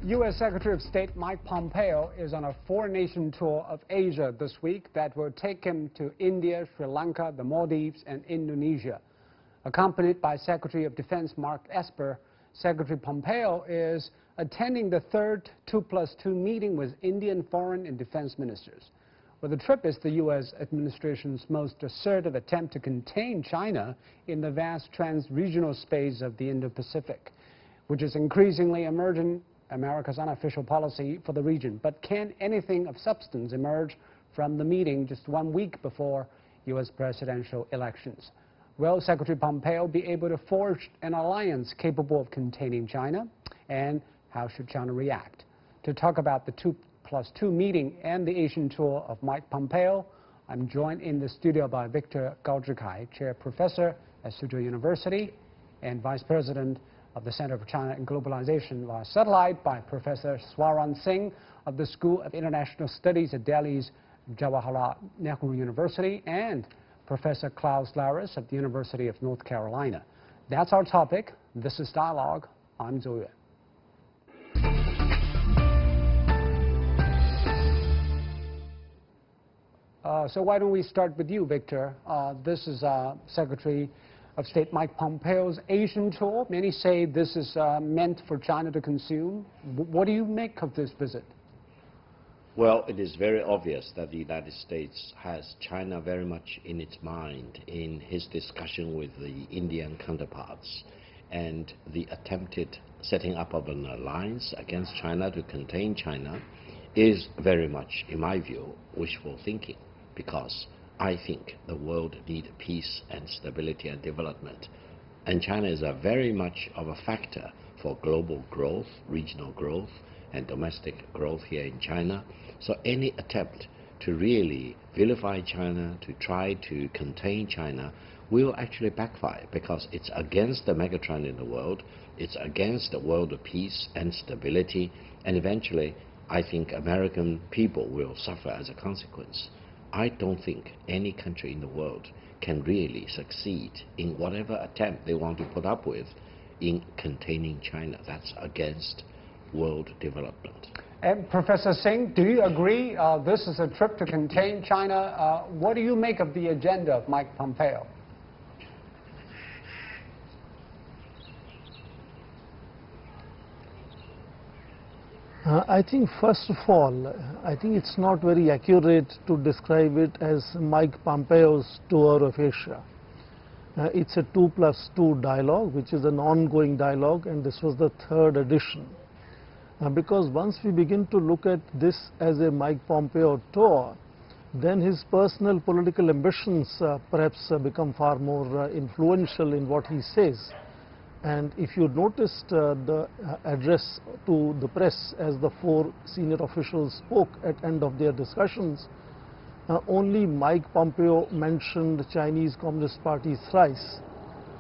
U.S. Secretary of State Mike Pompeo is on a four-nation tour of Asia this week that will take him to India, Sri Lanka, the Maldives, and Indonesia. Accompanied by Secretary of Defense Mark Esper, Secretary Pompeo is attending the third 2+2 meeting with Indian foreign and defense ministers. Well, the trip is the U.S. administration's most assertive attempt to contain China in the vast trans-regional space of the Indo-Pacific, which is increasingly emerging America's unofficial policy for the region. But can anything of substance emerge from the meeting just 1 week before U.S. presidential elections? Will Secretary Pompeo be able to forge an alliance capable of containing China? And how should China react? To talk about the 2+2 meeting and the Asian tour of Mike Pompeo, I'm joined in the studio by Victor Gaozhikai, Chair Professor at Suzhou University and Vice President of the Center for China and Globalization via Satellite, by Professor Swaran Singh of the School of International Studies at Delhi's Jawaharlal Nehru University, and Professor Klaus Laris of the University of North Carolina. That's our topic. This is Dialogue. I'm Zhou Yue. So why don't we start with you, Victor? This is Secretary of State Mike Pompeo's Asian tour. Many say this is meant for China to consume. What do you make of this visit? Well, it is very obvious that the United States has China very much in its mind in his discussion with the Indian counterparts, and the attempted setting up of an alliance against China to contain China is very much, in my view, wishful thinking, because I think the world needs peace and stability and development. And China is a very much of a factor for global growth, regional growth, and domestic growth here in China. So any attempt to really vilify China, to try to contain China, will actually backfire, because it's against the megatrend in the world, it's against the world of peace and stability, and eventually I think American people will suffer as a consequence. I don't think any country in the world can really succeed in whatever attempt they want to put up with in containing China. That's against world development. And Professor Singh, do you agree this is a trip to contain China? What do you make of the agenda of Mike Pompeo? I think, first of all, I think it's not very accurate to describe it as Mike Pompeo's tour of Asia. It's a 2+2 dialogue, which is an ongoing dialogue, and this was the third edition. Because once we begin to look at this as a Mike Pompeo tour, then his personal political ambitions perhaps become far more influential in what he says. And if you noticed the address to the press as the four senior officials spoke at end of their discussions, only Mike Pompeo mentioned the Chinese Communist Party thrice.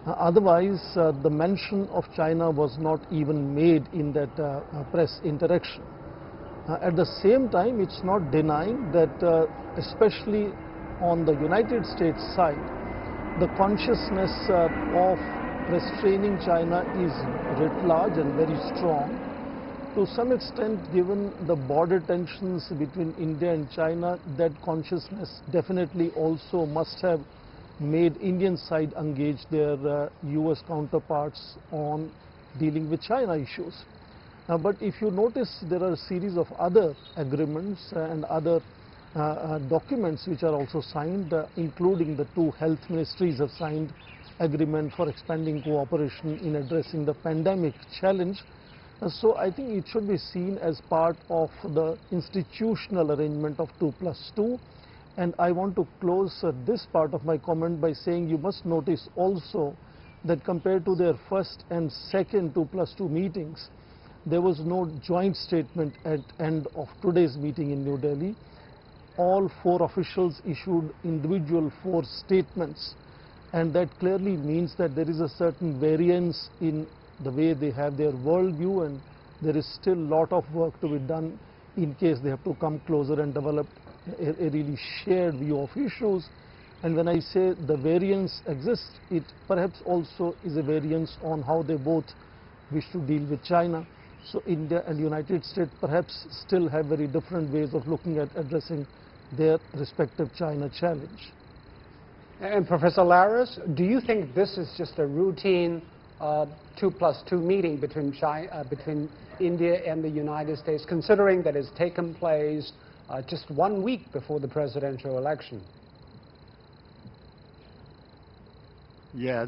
Otherwise, the mention of China was not even made in that press interaction. At the same time, it's not denying that, especially on the United States side, the consciousness of restraining China is writ large and very strong. To some extent, given the border tensions between India and China, that consciousness definitely also must have made Indian side engage their US counterparts on dealing with China issues. But if you notice, there are a series of other agreements and other documents which are also signed, including the two health ministries have signed agreement for expanding cooperation in addressing the pandemic challenge. So I think it should be seen as part of the institutional arrangement of 2+2. And I want to close this part of my comment by saying you must notice also that compared to their first and second 2+2 meetings, there was no joint statement at end of today's meeting in New Delhi. All four officials issued individual four statements, and that clearly means that there is a certain variance in the way they have their worldview, and there is still a lot of work to be done in case they have to come closer and develop a really shared view of issues. And when I say the variance exists, it perhaps also is a variance on how they both wish to deal with China. So India and United States perhaps still have very different ways of looking at addressing their respective China challenge. And Professor Laris, do you think this is just a routine 2+2 meeting between India and the United States, considering that it's taken place just 1 week before the presidential election? Yeah,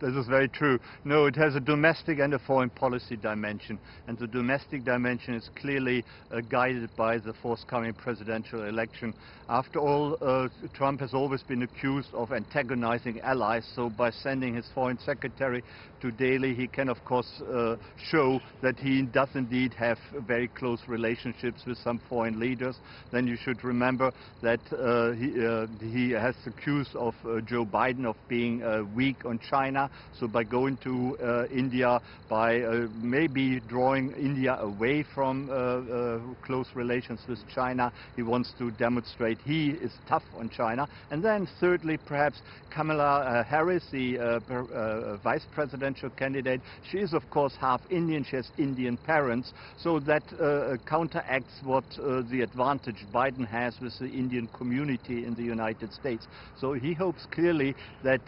this is very true. No, it has a domestic and a foreign policy dimension, and the domestic dimension is clearly guided by the forthcoming presidential election. After all, Trump has always been accused of antagonizing allies, so by sending his foreign secretary to Delhi, he can of course show that he does indeed have very close relationships with some foreign leaders. Then you should remember that he has accused of Joe Biden of being weak on China, so by going to India, by maybe drawing India away from close relations with China, he wants to demonstrate he is tough on China. And then thirdly, perhaps Kamala Harris, the vice presidential candidate, she is of course half Indian, she has Indian parents, so that counteracts what the advantage Biden has with the Indian community in the United States. So he hopes clearly that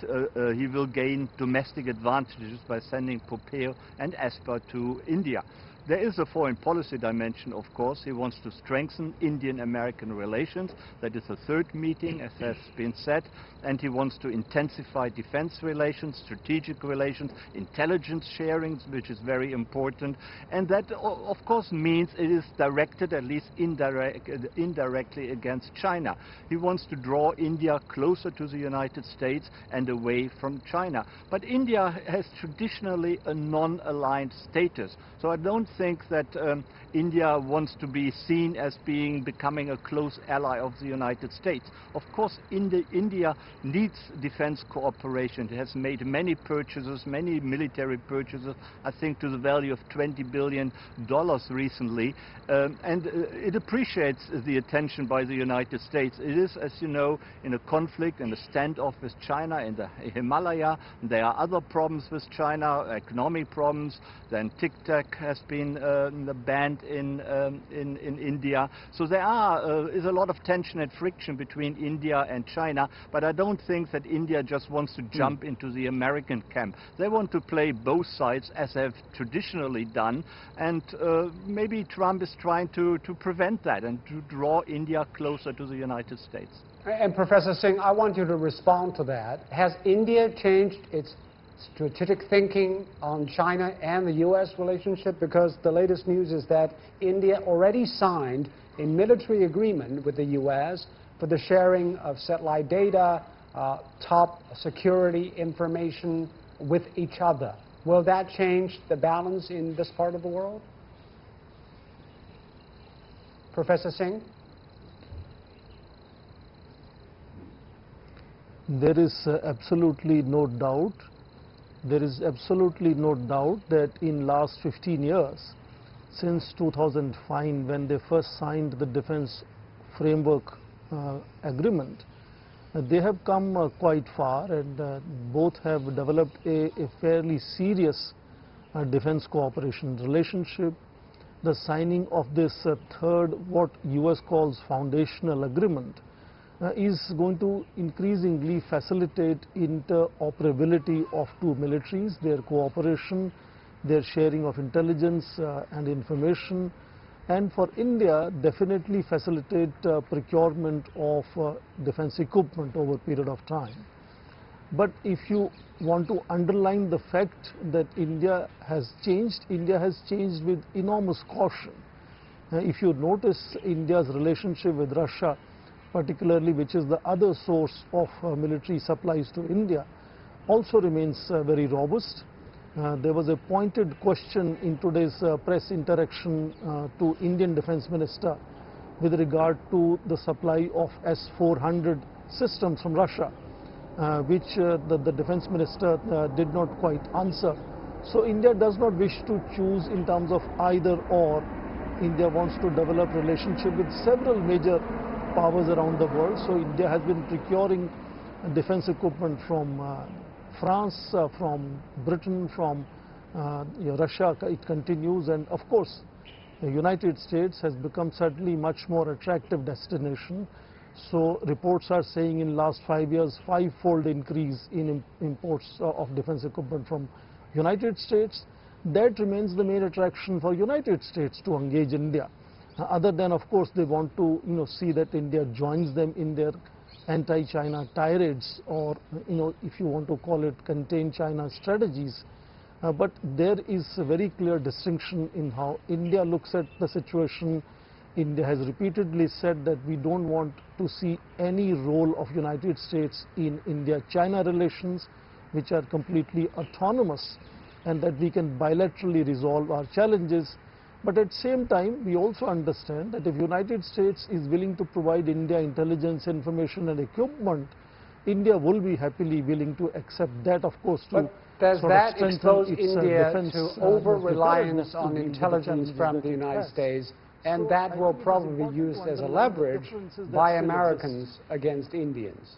he will gain domestic advantages by sending Pompeo and Esper to India. There is a foreign policy dimension, of course. He wants to strengthen Indian-American relations. That is a third meeting, as has been said. And he wants to intensify defense relations, strategic relations, intelligence sharing, which is very important. And that, of course, means it is directed, at least indirectly, against China. He wants to draw India closer to the United States and away from China. But India has traditionally a non-aligned status. So I don't think that India wants to be seen as becoming a close ally of the United States. Of course, India needs defense cooperation. It has made many purchases, many military purchases, I think to the value of $20 billion recently, and it appreciates the attention by the United States. It is, as you know, in a conflict and a standoff with China in the Himalaya. There are other problems with China, economic problems. Then TikTok has been banned in India. So there is a lot of tension and friction between India and China, but I don't think that India just wants to jump into the American camp. They want to play both sides, as they have traditionally done, and maybe Trump is trying to prevent that and to draw India closer to the United States. And Professor Singh, I want you to respond to that. Has India changed its strategic thinking on China and the U.S. relationship? Because the latest news is that India already signed a military agreement with the U.S. for the sharing of satellite data, top security information with each other. Will that change the balance in this part of the world? Professor Singh? There is absolutely no doubt. There is absolutely no doubt that in last 15 years, since 2005, when they first signed the Defense Framework Agreement, they have come quite far, and both have developed a fairly serious defense cooperation relationship. The signing of this third, what US calls foundational agreement, is going to increasingly facilitate interoperability of two militaries, their cooperation, their sharing of intelligence and information, and for India definitely facilitate procurement of defense equipment over a period of time. But if you want to underline the fact that India has changed with enormous caution. If you notice, India's relationship with Russia, particularly, which is the other source of military supplies to India, also remains very robust. There was a pointed question in today's press interaction to Indian Defence Minister with regard to the supply of S-400 systems from Russia, which the Defence Minister did not quite answer. So India does not wish to choose in terms of either or. India wants to develop relationship with several major powers around the world. So India has been procuring defense equipment from France, from Britain, from Russia, it continues, and of course the United States has become certainly much more attractive destination. So reports are saying in last 5 years, 5-fold increase in imports of defense equipment from United States. That remains the main attraction for United States to engage India. Other than, of course, they want to see that India joins them in their anti-China tirades, or if you want to call it contain China strategies. But there is a very clear distinction in how India looks at the situation. India has repeatedly said that we don't want to see any role of United States in India-China relations, which are completely autonomous, and that we can bilaterally resolve our challenges. But at the same time, we also understand that if United States is willing to provide India intelligence, information and equipment, India will be happily willing to accept that, of course, to does that expose India defense, to over-reliance on intelligence from the United States, and that will probably be used as a leverage by Americans against Indians?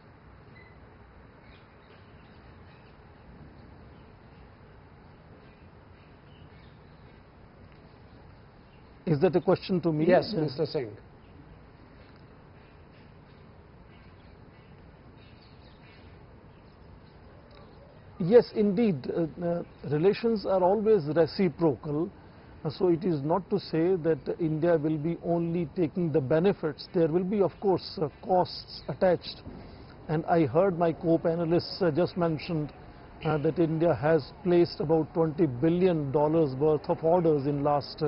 Is that a question to me? Yes, Mr. Singh. Yes, indeed. Relations are always reciprocal. So it is not to say that India will be only taking the benefits. There will be, of course, costs attached. And I heard my co-panelists just mentioned that India has placed about $20 billion worth of orders in last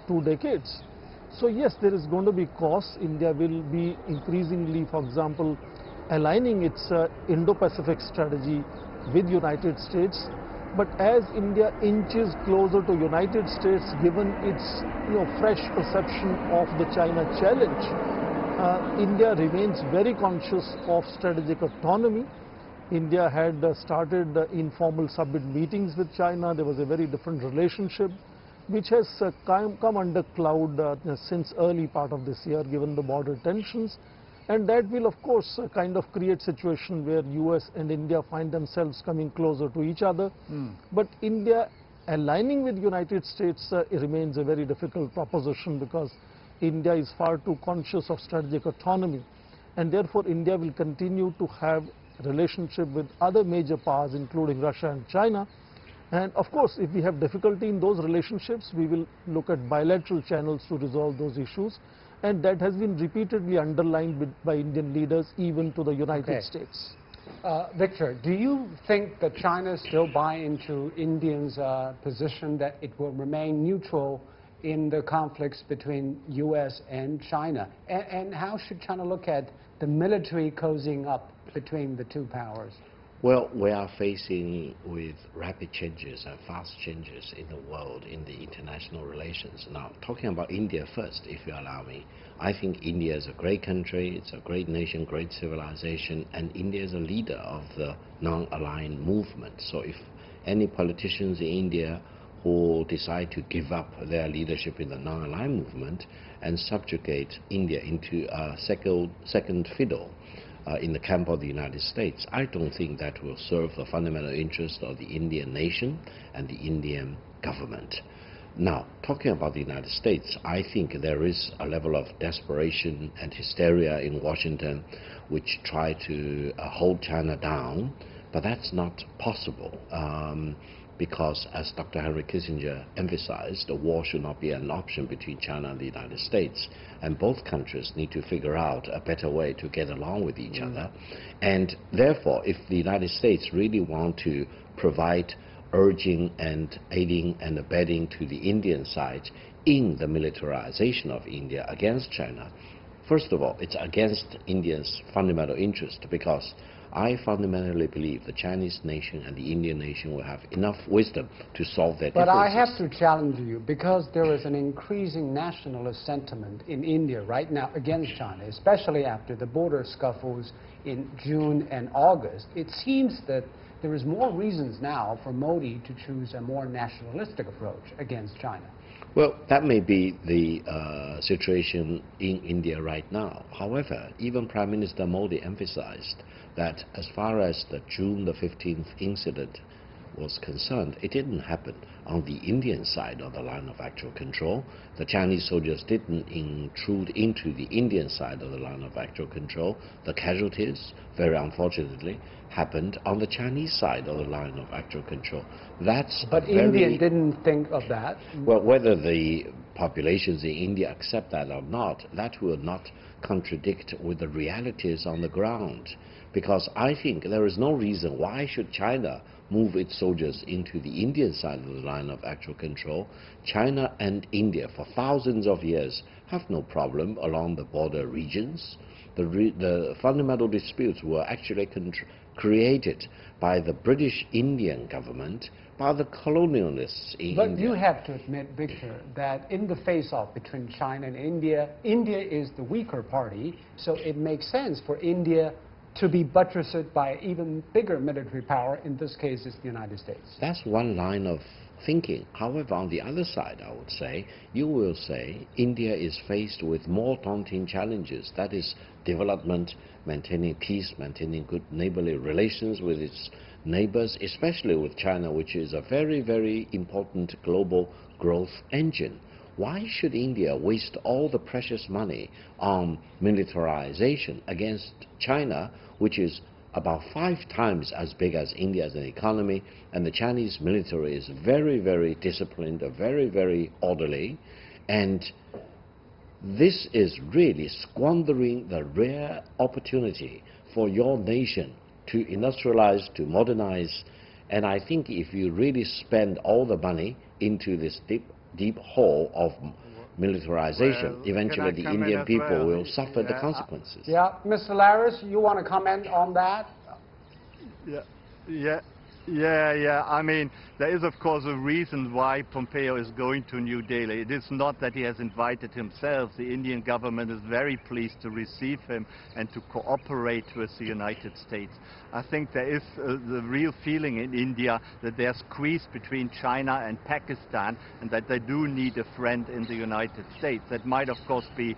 2 decades. So yes, there is going to be costs. India will be increasingly, for example, aligning its Indo-Pacific strategy with United States. But as India inches closer to United States, given its fresh perception of the China challenge, India remains very conscious of strategic autonomy. India had started informal summit meetings with China. There was a very different relationship, which has come under cloud since early part of this year, given the border tensions. And that will, of course, kind of create situation where US and India find themselves coming closer to each other. But India aligning with United States remains a very difficult proposition, because India is far too conscious of strategic autonomy. And therefore, India will continue to have relationship with other major powers, including Russia and China. And of course, if we have difficulty in those relationships, we will look at bilateral channels to resolve those issues. And that has been repeatedly underlined by Indian leaders, even to the United States. Victor, do you think that China still buy into India's position that it will remain neutral in the conflicts between US and China? And how should China look at the military cozying up between the two powers? Well, we are facing with rapid changes and fast changes in the world, in the international relations. Now, talking about India first, if you allow me, I think India is a great country, it's a great nation, great civilization, and India is a leader of the non-aligned movement. So if any politicians in India who decide to give up their leadership in the non-aligned movement and subjugate India into a second fiddle, in the camp of the United States, I don't think that will serve the fundamental interest of the Indian nation and the Indian government. Now, talking about the United States, I think there is a level of desperation and hysteria in Washington which try to hold China down, but that's not possible. Because, as Dr. Henry Kissinger emphasized, the war should not be an option between China and the United States. And both countries need to figure out a better way to get along with each other. And therefore, if the United States really want to provide urging and aiding and abetting to the Indian side in the militarization of India against China, first of all, it's against India's fundamental interest, because I fundamentally believe the Chinese nation and the Indian nation will have enough wisdom to solve their differences. But I have to challenge you, because there is an increasing nationalist sentiment in India right now against China, especially after the border scuffles in June and August. It seems that there is more reasons now for Modi to choose a more nationalistic approach against China. Well, that may be the situation in India right now. However, even Prime Minister Modi emphasized that as far as the June the 15th incident was concerned, it didn't happen on the Indian side of the line of actual control. The Chinese soldiers didn't intrude into the Indian side of the line of actual control. The casualties, very unfortunately, happened on the Chinese side of the line of actual control. That's But India didn't think of that. Well, whether the populations in India accept that or not, that will not contradict with the realities on the ground. Because I think there is no reason why should China move its soldiers into the Indian side of the line of actual control. China and India for thousands of years have no problem along the border regions. The fundamental disputes were actually created by the British Indian government, by the colonialists in India. But you have to admit, Victor, that in the face-off between China and India, India is the weaker party, so it makes sense for India to be buttressed by even bigger military power. In this case, it's the United States. That's one line of thinking. However, on the other side, I would say, you will say India is faced with more daunting challenges. That is development, maintaining peace, maintaining good neighborly relations with its neighbors, especially with China, which is a very, very important global growth engine. Why should India waste all the precious money on militarization against China, which is about 5 times as big as India as an economy, and the Chinese military is very, very disciplined, very, very orderly, and this is really squandering the rare opportunity for your nation to industrialize, to modernize, and I think if you really spend all the money into this deep hole of militarization, Well, eventually the Indian people will suffer the consequences. Yeah, Mr. Laris, you want to comment on that? Yeah. I mean, there is, of course, a reason why Pompeo is going to New Delhi. It is not that he has invited himself. The Indian government is very pleased to receive him and to cooperate with the United States. I think there is the real feeling in India that they're squeezed between China and Pakistan, and that they do need a friend in the United States. That might, of course, be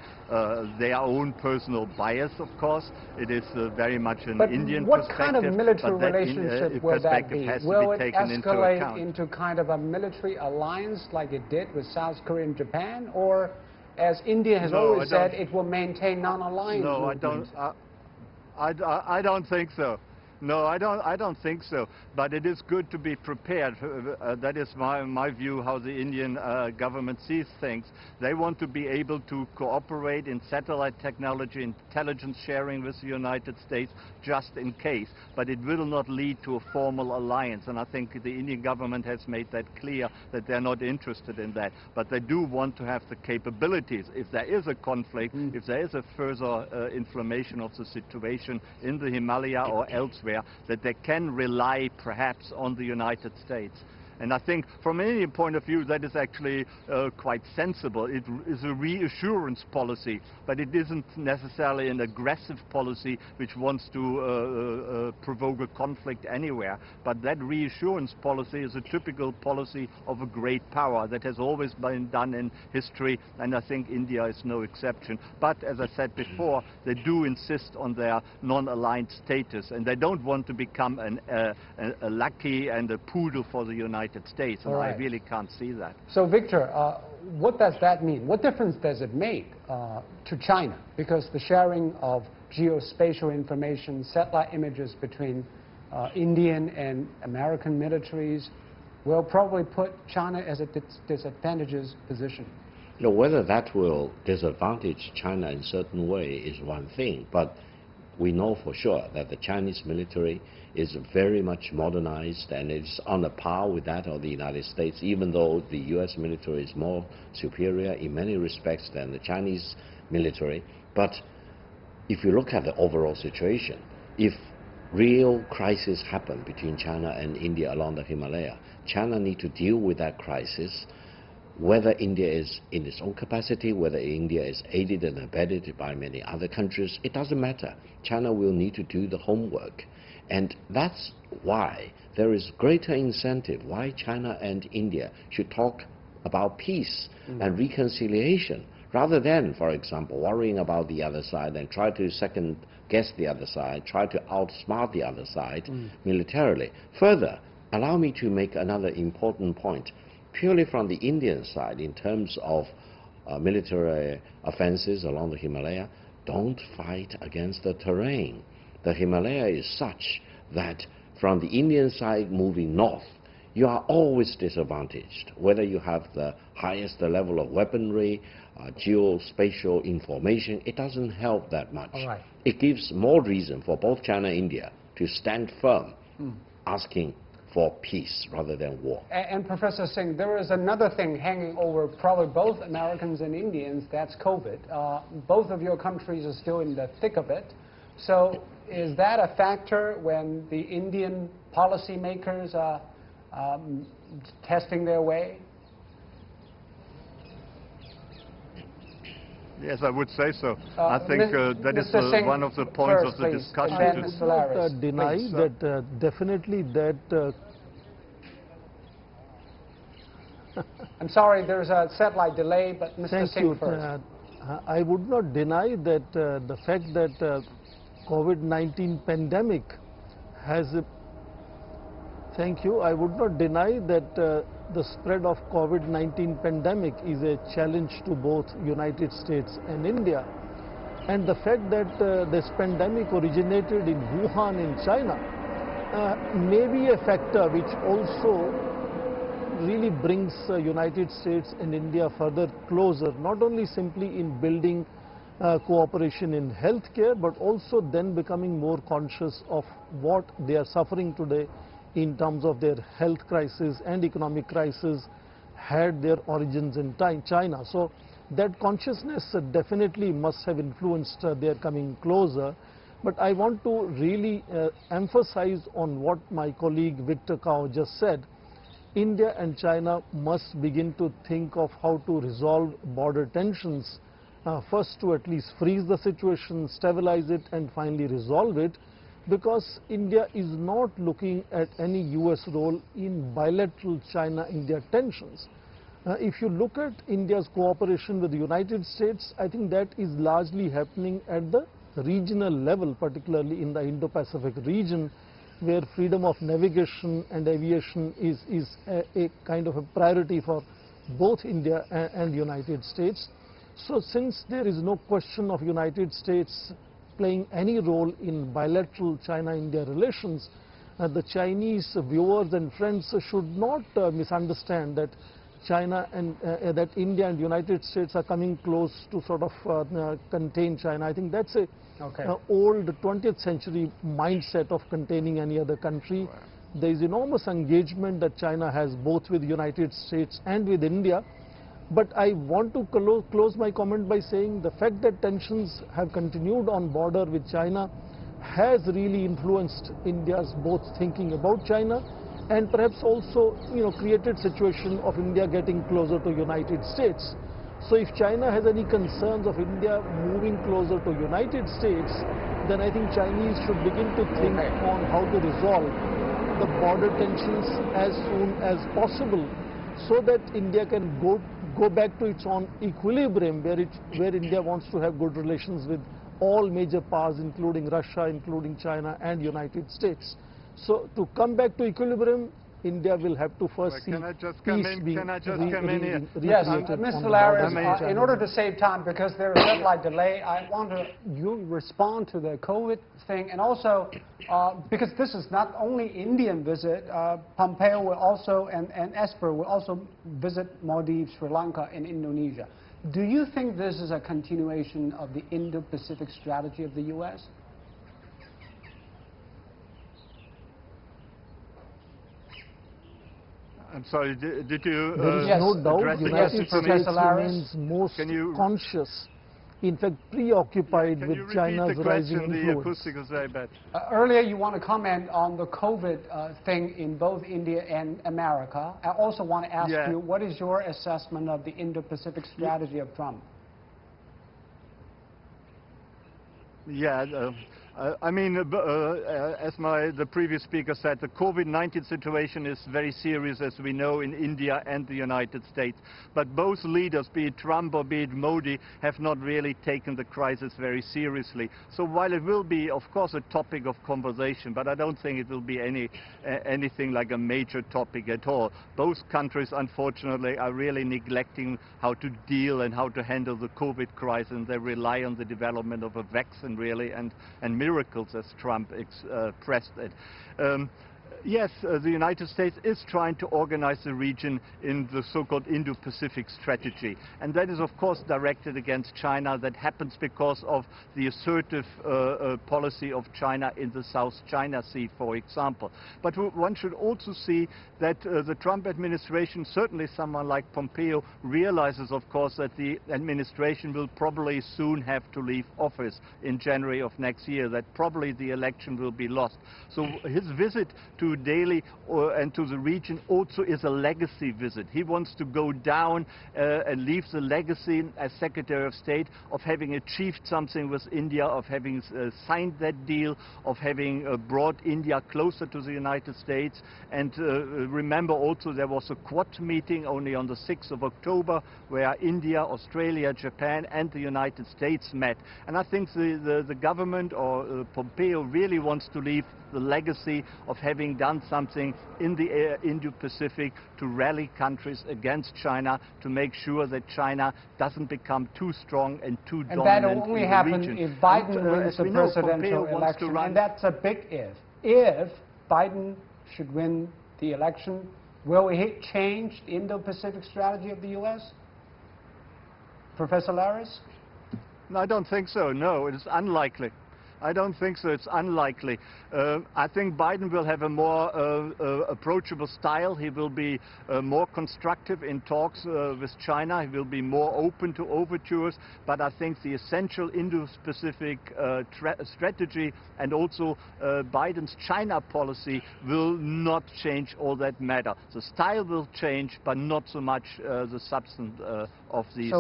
their own personal bias, of course. It is very much an Indian what perspective. Kind of military relationship will that be? Will it escalate into kind of a military alliance like it did with South Korea and Japan, or, as India has always said, it will maintain non-alliance? No, I don't think so. No, I don't think so. But it is good to be prepared. That is my view how the Indian government sees things. They want to be able to cooperate in satellite technology, intelligence sharing with the United States, just in case. But it will not lead to a formal alliance. And I think the Indian government has made that clear, that they're not interested in that. But they do want to have the capabilities. If there is a conflict, if there is a further inflammation of the situation in the Himalaya or elsewhere, that they can rely perhaps on the United States. And I think from an Indian point of view that is actually quite sensible. It is a reassurance policy, but it isn't necessarily an aggressive policy which wants to provoke a conflict anywhere. But that reassurance policy is a typical policy of a great power that has always been done in history, and I think India is no exception. But as I said before, they do insist on their non-aligned status, and they don't want to become a lackey and a poodle for the United States, and I really can't see that. So, Victor, what does that mean? What difference does it make to China? Because the sharing of geospatial information, satellite images between Indian and American militaries will probably put China as a disadvantageous position. You know, whether that will disadvantage China in a certain way is one thing, but we know for sure that the Chinese military is very much modernized and it's on a par with that of the United States, even though the U.S. military is more superior in many respects than the Chinese military. But if you look at the overall situation, if real crisis happen between China and India along the Himalaya, China need to deal with that crisis. Whether India is in its own capacity, whether India is aided and abetted by many other countries, it doesn't matter. China will need to do the homework. And that's why there is greater incentive why China and India should talk about peace and reconciliation, rather than, for example, worrying about the other side and try to second guess the other side, try to outsmart the other side militarily. Further, Allow me to make another important point. Purely from the Indian side, in terms of military offenses along the Himalaya, don't fight against the terrain. The Himalaya is such that from the Indian side moving north, you are always disadvantaged, whether you have the highest level of weaponry, geospatial information. It doesn't help that much. All right. It gives more reason for both China and India to stand firm, asking for peace rather than war. And Professor Singh, there is another thing hanging over probably both Americans and Indians, that's COVID. Both of your countries are still in the thick of it. So is that a factor when the Indian policymakers are testing their way? Yes, I would say so. I think that is Singh, one of the points of the please. discussion. And then I Mr. would not Laris, deny please. that definitely that I'm sorry, there's a satellite delay, but Mr. Thank Singh you. first. I would not deny that the fact that COVID-19 pandemic has thank you. I would not deny that the spread of COVID-19 pandemic is a challenge to both United States and India. And the fact that this pandemic originated in Wuhan in China may be a factor which also really brings United States and India further closer, not only simply in building cooperation in healthcare, but also then becoming more conscious of what they are suffering today in terms of their health crisis and economic crisis had their origins in China. So that consciousness definitely must have influenced their coming closer. But I want to really emphasize on what my colleague Victor Kao just said. India and China must begin to think of how to resolve border tensions, first to at least freeze the situation, stabilize it, and finally resolve it, because India is not looking at any US role in bilateral China-India tensions. If you look at India's cooperation with the United States, I think that is largely happening at the regional level, particularly in the Indo-Pacific region, where freedom of navigation and aviation is a kind of a priority for both India and United States. So since there is no question of United States playing any role in bilateral China-India relations, the Chinese viewers and friends should not misunderstand that China and that India and United States are coming close to sort of contain China. I think that's a old 20th century mindset of containing any other country. Wow. There is enormous engagement that China has both with the United States and with India. But I want to close my comment by saying the fact that tensions have continued on border with China has really influenced India's both thinking about China and perhaps also, created situation of India getting closer to United States. So if China has any concerns of India moving closer to United States, then I think Chinese should begin to think on how to resolve the border tensions as soon as possible, so that India can go back to its own equilibrium, where India wants to have good relations with all major powers, including Russia, including China and United States. So to come back to equilibrium, India will have to first see peace being recreated. Yes, Mr. Laris, in order to save time, because there is a satellite delay, I want you respond to the COVID thing, and also because this is not only Indian visit, Pompeo will also, and Esper will also visit Maldives, Sri Lanka, and Indonesia. Do you think this is a continuation of the Indo-Pacific strategy of the U.S.? I'm sorry, did you There is no doubt the United States remains most conscious, in fact preoccupied with China's rising influence. Earlier you want to comment on the COVID thing in both India and America. I also want to ask you, what is your assessment of the Indo-Pacific strategy of Trump? Yeah, I mean, as the previous speaker said, the COVID-19 situation is very serious, as we know, in India and the United States. But both leaders, be it Trump or be it Modi, have not really taken the crisis very seriously. So while it will be, of course, a topic of conversation, but I don't think it will be anything like a major topic at all. Both countries, unfortunately, are really neglecting how to deal and how to handle the COVID crisis, and they rely on the development of a vaccine, really, and miracles, as Trump expressed it. Yes, the United States is trying to organize the region in the so-called Indo-Pacific strategy. And that is, of course, directed against China. That happens because of the assertive policy of China in the South China Sea, for example. But one should also see that the Trump administration, certainly someone like Pompeo, realizes, of course, that the administration will probably soon have to leave office in January of next year, that probably the election will be lost. So his visit to Delhi and to the region also is a legacy visit. He wants to go down and leave the legacy as Secretary of State of having achieved something with India, of having signed that deal, of having brought India closer to the United States. And remember also there was a Quad meeting only on the 6th of October where India, Australia, Japan and the United States met. And I think the government or Pompeo really wants to leave the legacy of having done something in the Indo-Pacific to rally countries against China, to make sure that China doesn't become too strong and too dominant in the region. And that only happens if Biden wins the presidential election, and that's a big if. If Biden should win the election, will it change the Indo-Pacific strategy of the U.S.? Professor Laris? No, I don't think so. No, it is unlikely. I don't think so. It's unlikely. I think Biden will have a more approachable style. He will be more constructive in talks with China. He will be more open to overtures. But I think the essential Indo-Pacific strategy and also Biden's China policy will not change all that matter. The style will change, but not so much the substance of these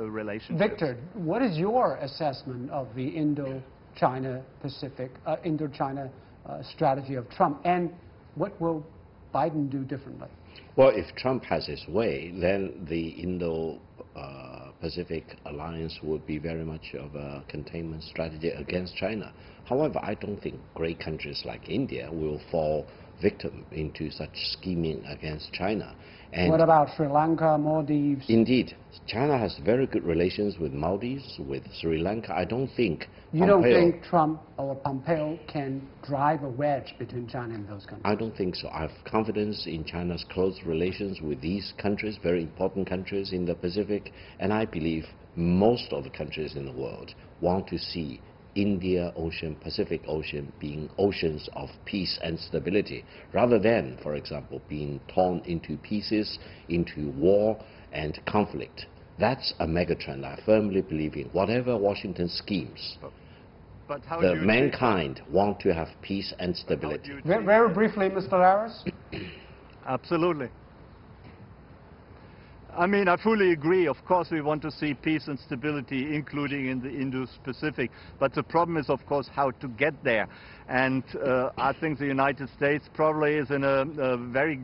relationships. Victor, what is your assessment of the Indo-China strategy of Trump, and what will Biden do differently? Well, if Trump has his way, then the Indo-Pacific alliance would be very much of a containment strategy against China. However, I don't think great countries like India will fall victim into such scheming against China. And what about Sri Lanka, Maldives? Indeed. China has very good relations with Maldives, with Sri Lanka. I don't think You don't think Trump or Pompeo can drive a wedge between China and those countries? I don't think so. I have confidence in China's close relations with these countries, very important countries in the Pacific, and I believe most of the countries in the world want to see India Ocean, Pacific Ocean being oceans of peace and stability, rather than, for example, being torn into pieces, into war and conflict. That's a megatrend I firmly believe in. Whatever Washington schemes, but how the mankind want to have peace and stability. Very briefly, Mr. Laris. Absolutely. I mean, I fully agree. Of course, we want to see peace and stability, including in the Indo-Pacific. But the problem is, of course, how to get there. And I think the United States probably is in a very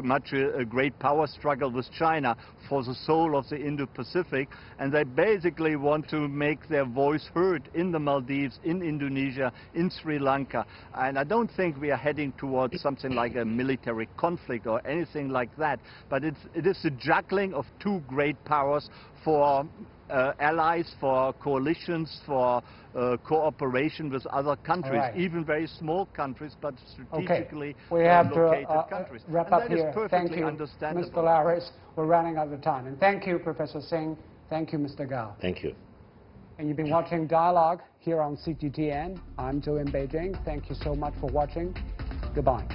much a great power struggle with China for the soul of the Indo-Pacific. And they basically want to make their voice heard in the Maldives, in Indonesia, in Sri Lanka. And I don't think we are heading towards something like a military conflict or anything like that. But it is a juggling of two great powers for allies, for coalitions, for cooperation with other countries, even very small countries, but strategically we have located to countries. wrap and up that here. is perfectly Thank you, understandable. Mr. Laris. We're running out of time. And thank you, Professor Singh. Thank you, Mr. Gao. Thank you. And you've been watching Dialogue here on CGTN. I'm Joe in Beijing. Thank you so much for watching. Goodbye.